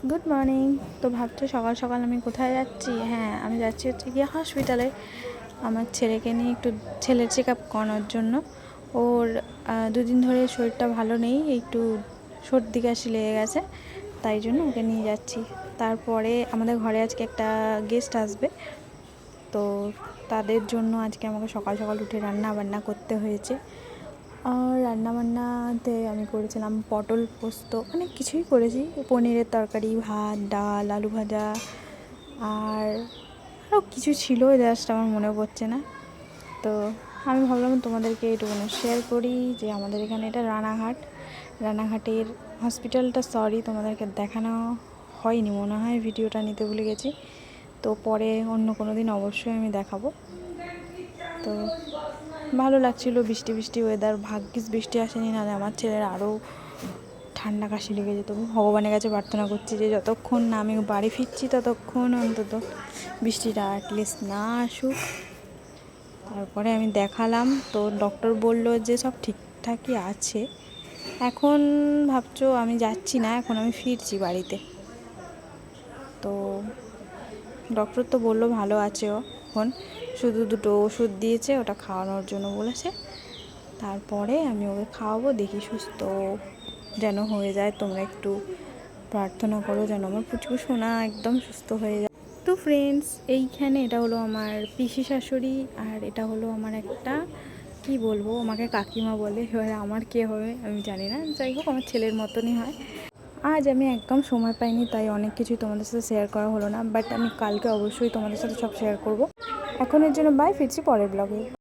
Good morning. তো ভাবছো সকাল সকাল আমি কোথায় যাচ্ছি? হ্যাঁ, আমি যাচ্ছি হচ্ছে গিয়ে হসপিটালে আমার ছেলেকে নিয়ে একটু ছেলের চেক আপ করানোর জন্য। ওর দুদিন ধরে শরীরটা ভালো নেই, একটু সর্দি কাশি লেগে গেছে, তাই জন্য ওকে নিয়ে যাচ্ছি। তারপরে আমাদের ঘরে আজকে একটা গেস্ট আসবে, তো তাদের জন্য আজকে আমাকে সকাল সকাল উঠে রান্না বান্না করতে হয়েছে। আর রান্নাবান্নাতে আমি করেছিলাম পটল পোস্ত, অনেক কিছুই করেছি, পনিরের তরকারি, ভাত, ডাল, আলু ভাজা, আর আরও কিছু ছিল, জাস্ট আমার মনে পড়ছে না। তো আমি ভাবলাম তোমাদেরকে এটুকুনো শেয়ার করি যে আমাদের এখানে এটা রানাঘাটের হসপিটালটা, সরি তোমাদেরকে দেখানো হয়নি মনে হয়, ভিডিওটা নিতে ভুলে গেছি। তো পরে অন্য কোনো দিন অবশ্যই আমি দেখাবো। তো ভালো লাগছিল, বৃষ্টি বৃষ্টি ওয়েদার, ভাগ্যিস বৃষ্টি আসেনি, নাহলে আমার ছেলের আরও ঠান্ডা কাশি লেগে যেত। ভগবানের কাছে প্রার্থনা করছি যে যতক্ষণ না আমি বাড়ি ফিরছি ততক্ষণ অন্তত বৃষ্টিটা অ্যাটলিস্ট না আসুক। তারপরে আমি দেখালাম, তো ডক্টর বলল যে সব ঠিকঠাকই আছে। এখন ভাবছো আমি যাচ্ছি না, এখন আমি ফিরছি বাড়িতে। তো ডক্টর তো বললো ভালো আছে ও, এখন শুধু দুটো ওষুধ দিয়েছে, ওটা খাওয়ানোর জন্য বলেছে। তারপরে আমি ওকে খাওয়াবো, দেখি সুস্থ যেন হয়ে যায়। তোমরা একটু প্রার্থনা করো যেন আমার পুচকু সোনা একদম সুস্থ হয়ে যায়। তো ফ্রেন্ডস, এইখানে এটা হলো আমার পিসি শাশুড়ি, আর এটা হলো আমার একটা, কি বলবো, আমাকে কাকিমা বলে, এবারে আমার কে হবে আমি জানি না, যাই হোক আমার ছেলের মতনই হয়। আজ আমি একদম সময় পাইনি, তাই অনেক কিছুই তোমাদের সাথে শেয়ার করা হলো না, বাট আমি কালকে অবশ্যই তোমাদের সাথে সব শেয়ার করব। এখনের জন্য বাই, ফিরছি পরের ব্লগে।